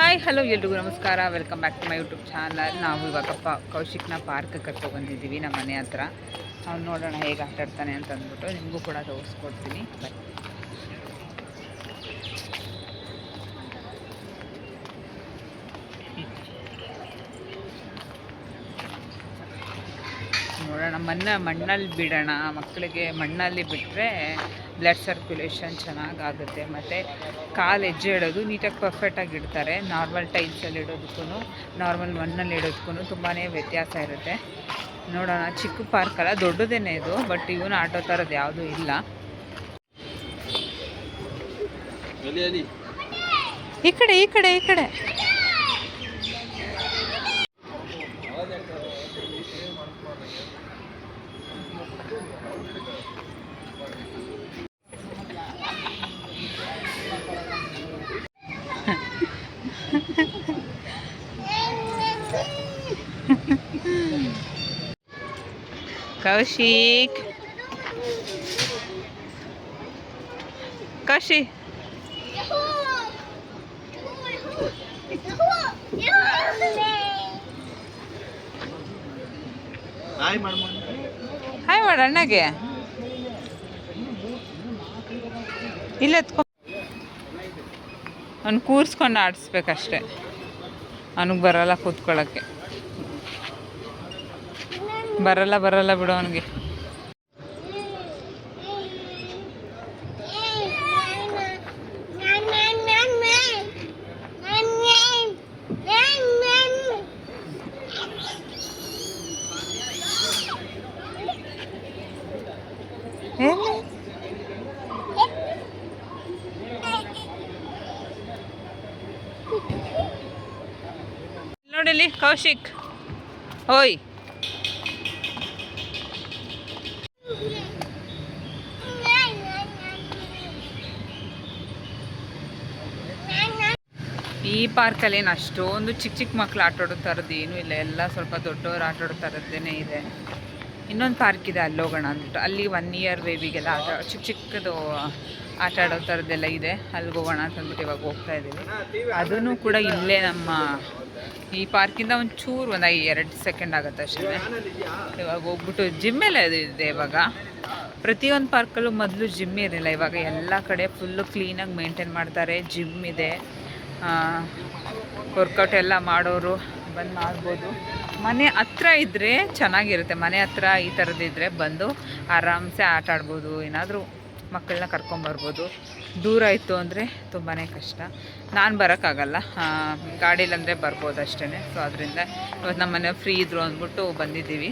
Hi hello ಎಲ್ರಿಗೂ ನಮಸ್ಕಾರ. Welcome back to my YouTube channel. ನಾವು ಇವಾಗ ಕೌಶಿಕ್ನ ಪಾರ್ಕ್ ಕರ್ಕೊಬಂದಿದ್ದೀವಿ ನಮ್ಮ ಮನೆ ಹತ್ರ. ಅವ್ನು ನೋಡೋಣ ಹೇಗೆ ಆಟಾಡ್ತಾನೆ ಅಂತ ಅಂದ್ಬಿಟ್ಟು ನಿಮಗೂ ಕೂಡ ತೋರಿಸ್ಕೊಡ್ತೀನಿ. ನೋಡೋಣ, ಮಣ್ಣಲ್ಲಿ ಬಿಡೋಣ. ಮಕ್ಕಳಿಗೆ ಮಣ್ಣಲ್ಲಿ ಬಿಟ್ಟರೆ ಬ್ಲಡ್ ಸರ್ಕ್ಯುಲೇಷನ್ ಚೆನ್ನಾಗಾಗುತ್ತೆ. ಮತ್ತು ಕಾಲು ಹೆಜ್ಜೆ ಇಡೋದು ನೀಟಾಗಿ ಪರ್ಫೆಕ್ಟಾಗಿ ಇಡ್ತಾರೆ. ನಾರ್ಮಲ್ ಟೈಲ್ಸಲ್ಲಿ ಇಡೋದಕ್ಕೂ ನಾರ್ಮಲ್ ಮಣ್ಣಲ್ಲಿ ಇಡೋದಕ್ಕೂ ತುಂಬಾ ವ್ಯತ್ಯಾಸ ಇರುತ್ತೆ. ನೋಡೋಣ, ಚಿಕ್ಕ ಪಾರ್ಕ್ ಅಲ್ಲ, ದೊಡ್ಡದೇನೆ ಇದು. ಬಟ್ ಇವನು ಆಟೋ ಥರದ್ದು ಯಾವುದೂ ಇಲ್ಲ. ಈ ಕಡೆ ಈ ಕಡೆ ಈ ಕಡೆ ಕೌಶಿಕ್ ಹಾಯ್ ಮಾಡ ಅಣ್ಣಗೆ. ಇಲ್ಲ ಎತ್ಕೊ, ಅವ್ನು ಕೂರಿಸ್ಕೊಂಡು ಆಡಿಸ್ಬೇಕಷ್ಟೆ. ಅವನಿಗೆ ಬರಲ್ಲ ಕೂತ್ಕೊಳ್ಳೋಕ್ಕೆ, ಬರಲ್ಲ ಬಿಡು ಅವನಿಗೆ. ನೋಡಿಲಿ ಕೌಶಿಕ್, ಓಯ್ ಈ ಪಾರ್ಕಲ್ಲಿ ಏನು ಅಷ್ಟೊಂದು ಚಿಕ್ಕ ಮಕ್ಕಳು ಆಟಾಡೋ ಥರದ್ದು ಏನೂ ಇಲ್ಲ. ಎಲ್ಲ ಸ್ವಲ್ಪ ದೊಡ್ಡವರು ಆಟಾಡೋ ಥರದ್ದೇನೆ ಇದೆ. ಇನ್ನೊಂದು ಪಾರ್ಕ್ ಇದೆ, ಅಲ್ಲಿ ಹೋಗೋಣ ಅಂದ್ಬಿಟ್ಟು. ಅಲ್ಲಿ 1 ಇಯರ್ ಬೇಬಿಗೆಲ್ಲ ಚಿಕ್ಕದು ಆಟ ಆಡೋ ಥರದ್ದೆಲ್ಲ ಇದೆ. ಅಲ್ಲಿಗೆ ಹೋಗೋಣ ಅಂತಂದ್ಬಿಟ್ಟು ಇವಾಗ ಹೋಗ್ತಾ ಇದ್ದೀವಿ. ಅದೂ ಕೂಡ ಇಲ್ಲೇ ನಮ್ಮ ಈ ಪಾರ್ಕಿಂದ ಒಂಚೂರು ಒಂದು 2 ಸೆಕೆಂಡ್ ಆಗುತ್ತೆ ಅಷ್ಟೇ. ಇವಾಗ ಹೋಗ್ಬಿಟ್ಟು ಜಿಮ್ಮೆಲ್ಲ ಇದೆ ಇವಾಗ. ಪ್ರತಿಯೊಂದು ಪಾರ್ಕಲ್ಲೂ ಮೊದಲು ಜಿಮ್ ಇರಲಿಲ್ಲ, ಇವಾಗ ಎಲ್ಲ ಕಡೆ ಫುಲ್ಲು ಕ್ಲೀನಾಗಿ ಮೇಂಟೈನ್ ಮಾಡ್ತಾರೆ. ಜಿಮ್ ಇದೆ, ವರ್ಕೌಟ್ ಎಲ್ಲ ಮಾಡೋರು ಬಂದು ಮಾಡ್ಬೋದು. ಮನೆ ಹತ್ರ ಇದ್ದರೆ ಚೆನ್ನಾಗಿರುತ್ತೆ. ಮನೆ ಹತ್ರ ಈ ಥರದ್ದಿದ್ದರೆ ಬಂದು ಆರಾಮ್ಸೆ ಆಟ ಆಡ್ಬೋದು. ಏನಾದರೂ ಮಕ್ಕಳನ್ನ ಕರ್ಕೊಂಬರ್ಬೋದು. ದೂರ ಇತ್ತು ಅಂದರೆ ತುಂಬಾ ಕಷ್ಟ. ನಾನು ಬರೋಕ್ಕಾಗಲ್ಲ, ಗಾಡೀಲಂದರೆ ಬರ್ಬೋದು ಅಷ್ಟೇ. ಸೊ ಅದರಿಂದ ಇವತ್ತು ನಮ್ಮ ಮನೆ ಫ್ರೀ ಇದ್ದರು ಅಂದ್ಬಿಟ್ಟು ಬಂದಿದ್ದೀವಿ.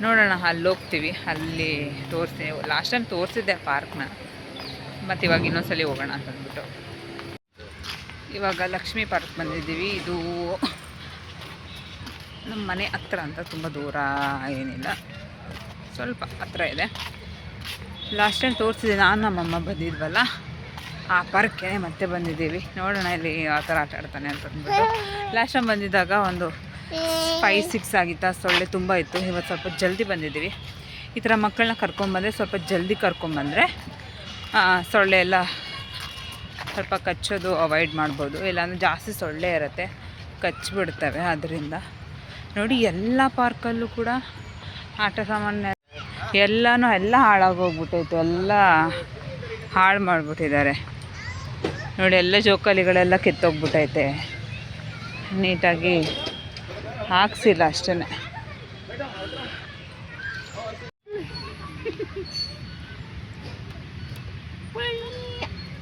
ನೋಡೋಣ, ಅಲ್ಲಿ ಹೋಗ್ತೀವಿ. ಅಲ್ಲಿ ತೋರಿಸ್ತೀನಿ. ಲಾಸ್ಟ್ ಟೈಮ್ ತೋರಿಸಿದ್ದೆ ಪಾರ್ಕ್ನ, ಮತ್ತು ಇವಾಗ ಇನ್ನೊಂದ್ಸಲಿ ಹೋಗೋಣ ಅಂತಂದ್ಬಿಟ್ಟು ಇವಾಗ ಲಕ್ಷ್ಮೀ ಪಾರ್ಕ್ ಬಂದಿದ್ದೀವಿ. ಇದು ನಮ್ಮ ಮನೆ ಹತ್ರ ಅಂತ ತುಂಬ ದೂರ ಏನಿಲ್ಲ, ಸ್ವಲ್ಪ ಹತ್ರ ಇದೆ. ಲಾಸ್ಟ್ ಟೈಮ್ ತೋರಿಸಿದೆ, ನಾನು ನಮ್ಮಮ್ಮ ಬಂದಿದ್ವಲ್ಲ ಆ ಪಾರ್ಕ್ಗೆ ಮತ್ತೆ ಬಂದಿದ್ದೀವಿ. ನೋಡೋಣ ಇಲ್ಲಿ ಯಾವ ಥರ ಆಟ ಆಡ್ತಾನೆ ಅಂತಂದ್ಬಿಟ್ಟು. ಲಾಸ್ಟ್ ಟೈಮ್ ಬಂದಿದ್ದಾಗ ಒಂದು 5-6 ಆಗಿತ್ತು, ಸೊಳ್ಳೆ ತುಂಬ ಇತ್ತು. ಇವತ್ತು ಸ್ವಲ್ಪ ಜಲ್ದಿ ಬಂದಿದ್ದೀವಿ. ಈ ಥರ ಮಕ್ಕಳನ್ನ ಕರ್ಕೊಂಬಂದರೆ, ಸ್ವಲ್ಪ ಜಲ್ದಿ ಕರ್ಕೊಂಬಂದರೆ ಸೊಳ್ಳೆ ಎಲ್ಲ ಸ್ವಲ್ಪ ಕಚ್ಚೋದು ಅವಾಯ್ಡ್ ಮಾಡ್ಬೋದು. ಇಲ್ಲಾಂದರೆ ಜಾಸ್ತಿ ಸೊಳ್ಳೆ ಇರುತ್ತೆ, ಕಚ್ಚಿಬಿಡ್ತವೆ. ಅದರಿಂದ ನೋಡಿ, ಎಲ್ಲ ಪಾರ್ಕಲ್ಲೂ ಕೂಡ ಆಟ ಸಾಮಾನು ಎಲ್ಲ ಹಾಳಾಗೋಗ್ಬಿಟ್ಟೈತೆ. ಎಲ್ಲ ಹಾಳು ಮಾಡಿಬಿಟ್ಟಿದ್ದಾರೆ ನೋಡಿ. ಎಲ್ಲ ಜೋಕಾಲಿಗಳೆಲ್ಲ ಕಿತ್ತೋಗ್ಬಿಟ್ಟೈತೆ, ನೀಟಾಗಿ ಹಾಕ್ಸಿಲ್ಲ ಅಷ್ಟೇ.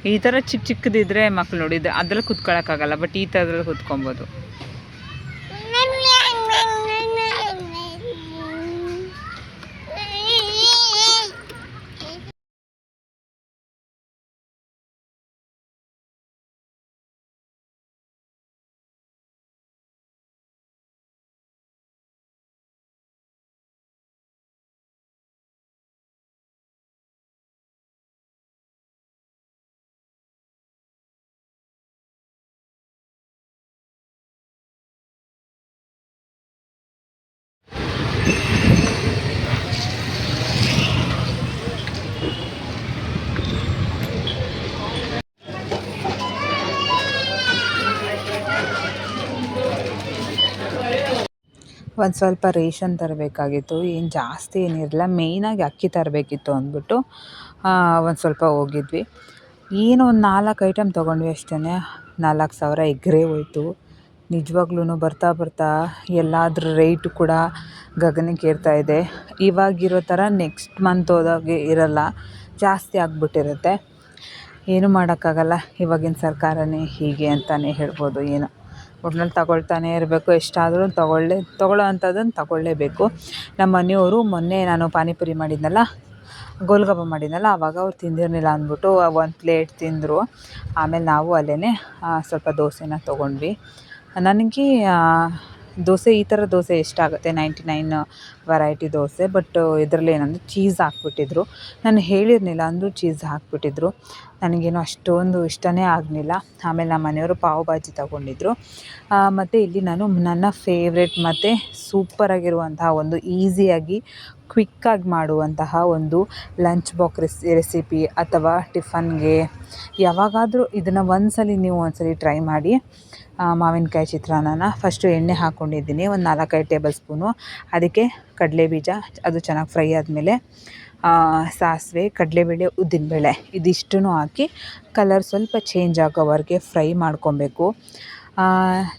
ಈ ಥರ ಚಿಕ್ಕದಿದ್ದರೆ ಮಕ್ಳು ನೋಡಿದ್ರೆ ಅದ್ರಲ್ಲಿ ಕುತ್ಕೊಳ್ಳೋಕ್ಕಾಗಲ್ಲ, ಬಟ್ ಈ ಥರದ್ರಲ್ಲಿ ಕುತ್ಕೊಬೋದು. ಒಂದು ಸ್ವಲ್ಪ ರೇಷನ್ ತರಬೇಕಾಗಿತ್ತು. ಏನು ಜಾಸ್ತಿ ಏನಿರಲಿಲ್ಲ, ಮೇಯ್ನಾಗಿ ಅಕ್ಕಿ ತರಬೇಕಿತ್ತು ಅಂದ್ಬಿಟ್ಟು ಒಂದು ಸ್ವಲ್ಪ ಹೋಗಿದ್ವಿ. ಏನೋ ಒಂದು 4 ಐಟಮ್ ತೊಗೊಂಡ್ವಿ ಅಷ್ಟೇ. 4,000 ಎಗರೇ ಹೋಯ್ತು. ನಿಜವಾಗ್ಲೂ ಬರ್ತಾ ಬರ್ತಾ ಎಲ್ಲಾದ್ರ ರೇಟು ಕೂಡ ಗಗನಕ್ಕೇರ್ತಾ ಇದೆ. ಇವಾಗಿರೋ ಥರ ನೆಕ್ಸ್ಟ್ ಮಂತ್ ಹೋದಾಗೆ ಇರಲ್ಲ, ಜಾಸ್ತಿ ಆಗಿಬಿಟ್ಟಿರುತ್ತೆ. ಏನೂ ಮಾಡೋಕ್ಕಾಗಲ್ಲ, ಇವಾಗಿನ ಸರ್ಕಾರನೇ ಹೀಗೆ ಅಂತಲೇ ಹೇಳ್ಬೋದು. ಏನೋ ಒಟ್ನಲ್ಲಿ ತಗೊಳ್ತಾನೇ ಇರಬೇಕು, ಎಷ್ಟಾದರೂ ತೊಗೊಳ್ಳೋ ಅಂಥದ್ದನ್ನು ತಗೊಳ್ಳೇಬೇಕು. ನಮ್ಮ ಮನೆಯವರು ಮೊನ್ನೆ ನಾನು ಪಾನಿಪುರಿ ಮಾಡಿದ್ನಲ್ಲ, ಗೋಲ್ಗಪ್ಪ ಮಾಡಿದ್ನಲ್ಲ, ಆವಾಗ ಅವ್ರು ತಿಂದಿರಲಿಲ್ಲ ಅಂದ್ಬಿಟ್ಟು ಒಂದು ಪ್ಲೇಟ್ ತಿಂದರು. ಆಮೇಲೆ ನಾವು ಅಲ್ಲೇ ಸ್ವಲ್ಪ ದೋಸೆನ ತೊಗೊಂಡ್ವಿ. ನನಗೆ ದೋಸೆ, ಈ ಥರ ದೋಸೆ ಇಷ್ಟ ಆಗುತ್ತೆ, 99 ವೆರೈಟಿ ದೋಸೆ. ಬಟ್ ಇದರಲ್ಲಿ ಏನಂದರೆ ಚೀಸ್ ಹಾಕ್ಬಿಟ್ಟಿದ್ರು. ನಾನು ಹೇಳಿರಲಿಲ್ಲ ಅಂದರೂ ಚೀಸ್ ಹಾಕ್ಬಿಟ್ಟಿದ್ರು. ನನಗೇನು ಅಷ್ಟೊಂದು ಇಷ್ಟನೇ ಆಗಲಿಲ್ಲ. ಆಮೇಲೆ ನಮ್ಮ ಮನೆಯವರು ಪಾವ್ ಭಾಜಿ ತಗೊಂಡಿದ್ರು. ಮತ್ತು ಇಲ್ಲಿ ನಾನು ನನ್ನ ಫೇವ್ರೆಟ್ ಮತ್ತು ಸೂಪರಾಗಿರುವಂತಹ ಒಂದು ಈಸಿಯಾಗಿ ಕ್ವಿಕ್ಕಾಗಿ ಮಾಡುವಂತಹ ಒಂದು ಲಂಚ್ ಬಾಕ್ಸ್ ರೆಸಿಪಿ ಅಥವಾ ಟಿಫನ್ಗೆ ಯಾವಾಗಾದರೂ ಇದನ್ನು ಒಂದ್ಸಲಿ ಟ್ರೈ ಮಾಡಿ. ಮಾವಿನಕಾಯಿ ಚಿತ್ರಾನ್ನನ ಫಸ್ಟು ಎಣ್ಣೆ ಹಾಕ್ಕೊಂಡಿದ್ದೀನಿ, ಒಂದು 4-5 ಟೇಬಲ್ ಸ್ಪೂನು. ಅದಕ್ಕೆ ಕಡಲೆಬೀಜ, ಅದು ಚೆನ್ನಾಗಿ ಫ್ರೈ ಆದಮೇಲೆ ಸಾಸಿವೆ, ಕಡಲೆಬೇಳೆ, ಉದ್ದಿನಬೇಳೆ ಇದಿಷ್ಟನ್ನು ಹಾಕಿ ಕಲರ್ ಸ್ವಲ್ಪ ಚೇಂಜ್ ಆಗೋವರೆಗೆ ಫ್ರೈ ಮಾಡ್ಕೊಬೇಕು.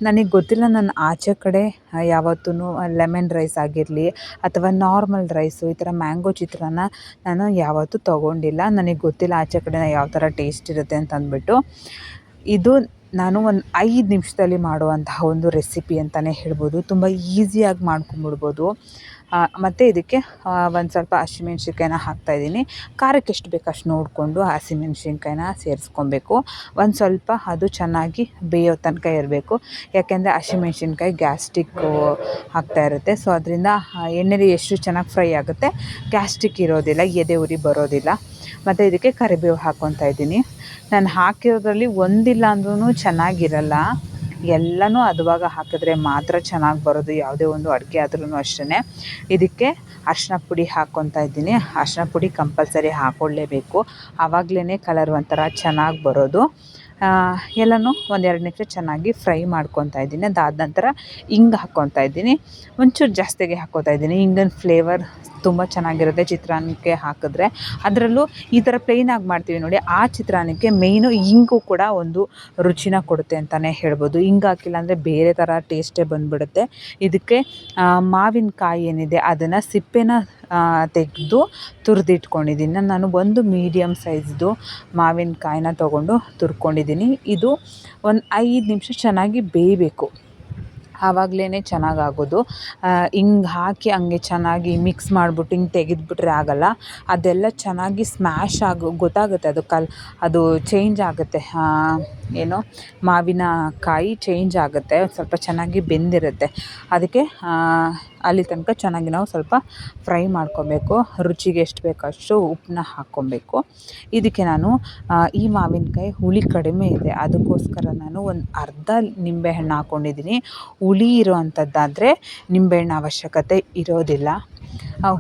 ನನಗೆ ಗೊತ್ತಿಲ್ಲ, ನಾನು ಆಚೆ ಕಡೆ ಯಾವತ್ತೂ ಲೆಮನ್ ರೈಸ್ ಆಗಿರಲಿ ಅಥವಾ ನಾರ್ಮಲ್ ರೈಸು, ಈ ಥರ ಮ್ಯಾಂಗೋ ಚಿತ್ರಾನ್ನ ನಾನು ಯಾವತ್ತೂ ತೊಗೊಂಡಿಲ್ಲ. ನನಗೆ ಗೊತ್ತಿಲ್ಲ ಆಚೆ ಕಡೆ ಯಾವ ಥರ ಟೇಸ್ಟ್ ಇರುತ್ತೆ ಅಂತ ಅಂದ್ಬಿಟ್ಟು. ಇದು ನಾನು ಒಂದು 5 ನಿಮಿಷದಲ್ಲಿ ಮಾಡುವಂತಹ ಒಂದು ರೆಸಿಪಿ ಅಂತಲೇ ಹೇಳ್ಬೋದು. ತುಂಬ ಈಸಿಯಾಗಿ ಮಾಡ್ಕೊಂಬಿಡ್ಬೋದು. ಮತ್ತು ಇದಕ್ಕೆ ಒಂದು ಸ್ವಲ್ಪ ಹಸಿಮೆಣ್ಸಿನ್ಕಾಯಿನ ಹಾಕ್ತಾಯಿದ್ದೀನಿ. ಖಾರಕ್ಕೆ ಎಷ್ಟು ಬೇಕು ಅಷ್ಟು ನೋಡಿಕೊಂಡು ಹಸಿಮೆಣ್ಸಿನ್ಕಾಯಿನ ಸೇರಿಸ್ಕೊಬೇಕು. ಒಂದು ಸ್ವಲ್ಪ ಅದು ಚೆನ್ನಾಗಿ ಬೇಯೋ ತನಕ ಇರಬೇಕು. ಯಾಕೆಂದರೆ ಹಸಿಮೆಣ್ಸಿನ್ಕಾಯಿ ಗ್ಯಾಸ್ಟ್ರಿಕ್ಕು ಆಗ್ತಾಯಿರುತ್ತೆ. ಸೊ ಅದರಿಂದ ಎಣ್ಣೆಲಿ ಎಷ್ಟು ಚೆನ್ನಾಗಿ ಫ್ರೈ ಆಗುತ್ತೆ, ಗ್ಯಾಸ್ಟ್ರಿಕ್ ಇರೋದಿಲ್ಲ, ಎದೆ ಉರಿ ಬರೋದಿಲ್ಲ. ಮತ್ತು ಇದಕ್ಕೆ ಕರಿಬೇವು ಹಾಕ್ಕೊತಾ ಇದ್ದೀನಿ. ನಾನು ಹಾಕಿರೋದ್ರಲ್ಲಿ ಒಂದಿಲ್ಲ ಅಂದ್ರೂ ಚೆನ್ನಾಗಿರಲ್ಲ, ಎಲ್ಲನೂ ಹದವಾಗ ಹಾಕಿದ್ರೆ ಮಾತ್ರ ಚೆನ್ನಾಗಿ ಬರೋದು, ಯಾವುದೇ ಒಂದು ಅಡುಗೆ ಆದ್ರೂ ಅಷ್ಟೇ. ಇದಕ್ಕೆ ಅರಿಶಿನ ಪುಡಿ ಹಾಕ್ಕೊತಾ ಇದ್ದೀನಿ. ಅರಿಶಿನ ಪುಡಿ ಕಂಪಲ್ಸರಿ ಹಾಕ್ಕೊಳ್ಳೇಬೇಕು, ಆವಾಗಲೇ ಕಲರ್ ಒಂಥರ ಚೆನ್ನಾಗಿ ಬರೋದು. ಎಲ್ಲನೂ 1-2 ನಿಮಿಷ ಚೆನ್ನಾಗಿ ಫ್ರೈ ಮಾಡ್ಕೊತಾ ಇದ್ದೀನಿ. ಅದಾದ ನಂತರ ಹಿಂಗೆ ಹಾಕ್ಕೊತಾ ಇದ್ದೀನಿ, ಒಂಚೂರು ಜಾಸ್ತಿಗೆ ಹಾಕ್ಕೊತಾ ಇದ್ದೀನಿ. ಹಿಂಗಿನ ಫ್ಲೇವರ್ ತುಂಬ ಚೆನ್ನಾಗಿರುತ್ತೆ ಚಿತ್ರಾನ್ನಕ್ಕೆ ಹಾಕಿದ್ರೆ. ಅದರಲ್ಲೂ ಈ ಥರ ಪ್ಲೇನಾಗಿ ಮಾಡ್ತೀವಿ ನೋಡಿ, ಆ ಚಿತ್ರಾನ್ನಕ್ಕೆ ಮೇಯ್ನು ಹಿಂಗು ಕೂಡ ಒಂದು ರುಚಿನ ಕೊಡುತ್ತೆ ಅಂತಲೇ ಹೇಳ್ಬೋದು. ಹಿಂಗೆ ಹಾಕಿಲ್ಲ ಅಂದರೆ ಬೇರೆ ಥರ ಟೇಸ್ಟೇ ಬಂದುಬಿಡುತ್ತೆ. ಇದಕ್ಕೆ ಮಾವಿನಕಾಯಿ ಏನಿದೆ ಅದನ್ನು ಸಿಪ್ಪೆನ ತೆಗೆದು ತುರಿದಿಟ್ಕೊಂಡಿದ್ದೀನಿ. ನಾನು ಒಂದು ಮೀಡಿಯಮ್ ಸೈಜ್ದು ಮಾವಿನಕಾಯಿನ ತೊಗೊಂಡು ತುರ್ಕೊಂಡಿದ್ದೀನಿ. ಇದು ಒಂದು 5 ನಿಮಿಷ ಚೆನ್ನಾಗಿ ಬೇಯಬೇಕು, ಆವಾಗಲೇ ಚೆನ್ನಾಗಾಗೋದು. ಹಿಂಗೆ ಹಾಕಿ ಹಂಗೆ ಚೆನ್ನಾಗಿ ಮಿಕ್ಸ್ ಮಾಡಿಬಿಟ್ಟು ಹಿಂಗೆ ತೆಗೆದುಬಿಟ್ರೆ ಆಗೋಲ್ಲ. ಅದೆಲ್ಲ ಚೆನ್ನಾಗಿ ಸ್ಮ್ಯಾಶ್ ಗೊತ್ತಾಗುತ್ತೆ, ಅದು ಚೇಂಜ್ ಆಗುತ್ತೆ. ಏನು ಮಾವಿನಕಾಯಿ ಚೇಂಜ್ ಆಗುತ್ತೆ, ಸ್ವಲ್ಪ ಚೆನ್ನಾಗಿ ಬೆಂದಿರುತ್ತೆ. ಅದಕ್ಕೆ ಅಲ್ಲಿ ತನಕ ಚೆನ್ನಾಗಿ ನಾವು ಸ್ವಲ್ಪ ಫ್ರೈ ಮಾಡ್ಕೊಬೇಕು. ರುಚಿಗೆ ಎಷ್ಟು ಬೇಕೋ ಅಷ್ಟು ಉಪ್ಪನ್ನ ಹಾಕ್ಕೊಬೇಕು. ಇದಕ್ಕೆ ನಾನು ಈ ಮಾವಿನಕಾಯಿ ಹುಳಿ ಕಡಿಮೆ ಇದೆ, ಅದಕ್ಕೋಸ್ಕರ ನಾನು ಒಂದು ಅರ್ಧ ನಿಂಬೆಹಣ್ಣು ಹಾಕ್ಕೊಂಡಿದ್ದೀನಿ. ಹುಳಿ ಇರೋ ಅಂಥದ್ದಾದರೆ ನಿಂಬೆಹಣ್ಣು ಅವಶ್ಯಕತೆ ಇರೋದಿಲ್ಲ.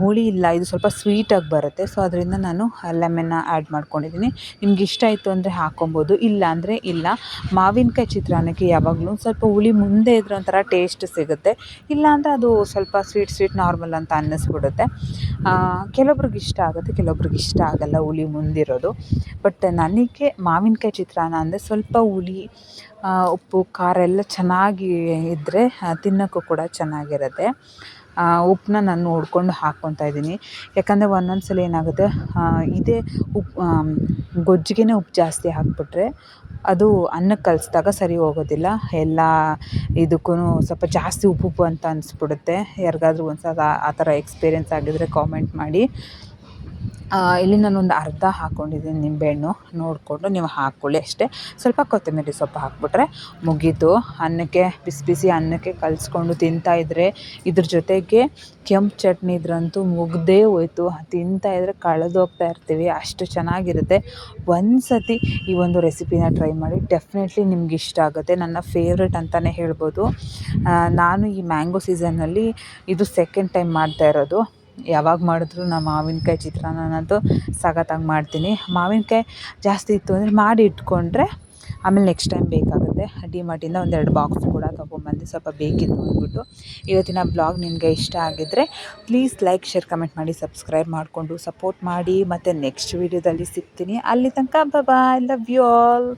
ಹುಳಿ ಇಲ್ಲ, ಇದು ಸ್ವಲ್ಪ ಸ್ವೀಟಾಗಿ ಬರುತ್ತೆ. ಸೊ ಅದರಿಂದ ನಾನು ಲೆಮನ್ನ ಆ್ಯಡ್ ಮಾಡ್ಕೊಂಡಿದ್ದೀನಿ. ನಿಮ್ಗೆ ಇಷ್ಟ ಆಯಿತು ಅಂದರೆ ಹಾಕ್ಕೊಬೋದು, ಇಲ್ಲ ಅಂದರೆ ಇಲ್ಲ. ಮಾವಿನಕಾಯಿ ಚಿತ್ರಾನ್ನಕ್ಕೆ ಯಾವಾಗಲೂ ಸ್ವಲ್ಪ ಹುಳಿ ಮುಂದೆ ಇದ್ರೆ ಒಂಥರ ಟೇಸ್ಟ್ ಸಿಗುತ್ತೆ, ಇಲ್ಲಾಂದರೆ ಅದು ಸ್ವಲ್ಪ ಸ್ವೀಟ್ ನಾರ್ಮಲ್ ಅಂತ ಅನ್ನಿಸ್ಬಿಡುತ್ತೆ. ಕೆಲವೊಬ್ರಿಗೆ ಇಷ್ಟ ಆಗುತ್ತೆ, ಕೆಲವೊಬ್ರಿಗೆ ಇಷ್ಟ ಆಗೋಲ್ಲ ಹುಳಿ ಮುಂದಿರೋದು. ಬಟ್ ನನಗೆ ಮಾವಿನಕಾಯಿ ಚಿತ್ರಾನ್ನ ಅಂದರೆ ಸ್ವಲ್ಪ ಹುಳಿ, ಉಪ್ಪು, ಖಾರ ಎಲ್ಲ ಚೆನ್ನಾಗಿ ಇದ್ದರೆ ತಿನ್ನೋಕ್ಕೂ ಕೂಡ ಚೆನ್ನಾಗಿರುತ್ತೆ. ಉಪ್ಪನ್ನ ನಾನು ನೋಡಿಕೊಂಡು ಹಾಕ್ಕೊತಾ ಇದ್ದೀನಿ. ಯಾಕಂದರೆ ಒಂದೊಂದು ಸಲ ಏನಾಗುತ್ತೆ, ಇದೇ ಗೊಜ್ಜಿಗೆ ಉಪ್ಪು ಜಾಸ್ತಿ ಹಾಕ್ಬಿಟ್ರೆ ಅದು ಅನ್ನಕ್ಕೆ ಕಲಿಸ್ದಾಗ ಸರಿ ಹೋಗೋದಿಲ್ಲ. ಎಲ್ಲ ಇದಕ್ಕೂ ಸ್ವಲ್ಪ ಜಾಸ್ತಿ ಉಪ್ಪು ಅಂತ ಅನಿಸ್ಬಿಡುತ್ತೆ. ಯಾರಿಗಾದ್ರೂ ಒಂದು ಸಲ ಆ ಥರ ಎಕ್ಸ್ಪೀರಿಯೆನ್ಸ್ ಆಗಿದ್ದರೆ ಕಾಮೆಂಟ್ ಮಾಡಿ. ಇಲ್ಲಿ ನಾನೊಂದು ಅರ್ಧ ಹಾಕ್ಕೊಂಡಿದ್ದೀನಿ ನಿಂಬೆಹಣ್ಣು, ನೋಡಿಕೊಂಡು ನೀವು ಹಾಕ್ಕೊಳ್ಳಿ ಅಷ್ಟೇ. ಸ್ವಲ್ಪ ಕೊತ್ತಂಬರಿ ಸೊಪ್ಪು ಹಾಕ್ಬಿಟ್ರೆ ಮುಗೀತು. ಅನ್ನಕ್ಕೆ ಬಿಸಿ ಅನ್ನಕ್ಕೆ ಕಲಿಸ್ಕೊಂಡು ತಿಂತಾಯಿದ್ರೆ, ಇದ್ರ ಜೊತೆಗೆ ಕೆಂಪು ಚಟ್ನಿ ಇದ್ರಂತೂ ಮುಗ್ದೇ ಹೋಯ್ತು. ತಿಂತಾಯಿದ್ರೆ ಕಳೆದೋಗ್ತಾ ಇರ್ತೀವಿ, ಅಷ್ಟು ಚೆನ್ನಾಗಿರುತ್ತೆ. ಒಂದು ಸತಿ ಈ ಒಂದು ರೆಸಿಪಿನ ಟ್ರೈ ಮಾಡಿ, ಡೆಫಿನೆಟ್ಲಿ ನಿಮ್ಗೆ ಇಷ್ಟ ಆಗುತ್ತೆ. ನನ್ನ ಫೇವ್ರೆಟ್ ಅಂತಲೇ ಹೇಳ್ಬೋದು. ನಾನು ಈ ಮ್ಯಾಂಗೋ ಸೀಸನ್ನಲ್ಲಿ ಇದು ಸೆಕೆಂಡ್ ಟೈಮ್ ಮಾಡ್ತಾ ಇರೋದು. ಯಾವಾಗ ಮಾಡಿದ್ರು ನಾನು ಮಾವಿನಕಾಯಿ ಚಿತ್ರಾನ್ನನಂತೂ ಸಖತ್ತಾಗಿ ಮಾಡ್ತೀನಿ. ಮಾವಿನಕಾಯಿ ಜಾಸ್ತಿ ಇತ್ತು ಅಂದರೆ ಮಾಡಿ ಇಟ್ಕೊಂಡ್ರೆ ಆಮೇಲೆ ನೆಕ್ಸ್ಟ್ ಟೈಮ್ ಬೇಕಾಗುತ್ತೆ. ಡಿಮಾರ್ಟಿಂದ ಒಂದೆರಡು ಬಾಕ್ಸ್ ಕೂಡ ತೊಗೊಂಬಂದು ಸ್ವಲ್ಪ ಬೇಕಿತ್ತು ಅಂದ್ಬಿಟ್ಟು. ಇವತ್ತಿನ ಬ್ಲಾಗ್ ನಿಮಗೆ ಇಷ್ಟ ಆಗಿದ್ದರೆ ಪ್ಲೀಸ್ ಲೈಕ್, ಶೇರ್, ಕಮೆಂಟ್ ಮಾಡಿ, ಸಬ್ಸ್ಕ್ರೈಬ್ ಮಾಡಿಕೊಂಡು ಸಪೋರ್ಟ್ ಮಾಡಿ. ಮತ್ತು ನೆಕ್ಸ್ಟ್ ವೀಡಿಯೋದಲ್ಲಿ ಸಿಗ್ತೀನಿ. ಅಲ್ಲಿ ತನಕ ಬಾಯ್, ಲವ್ ಯು ಆಲ್.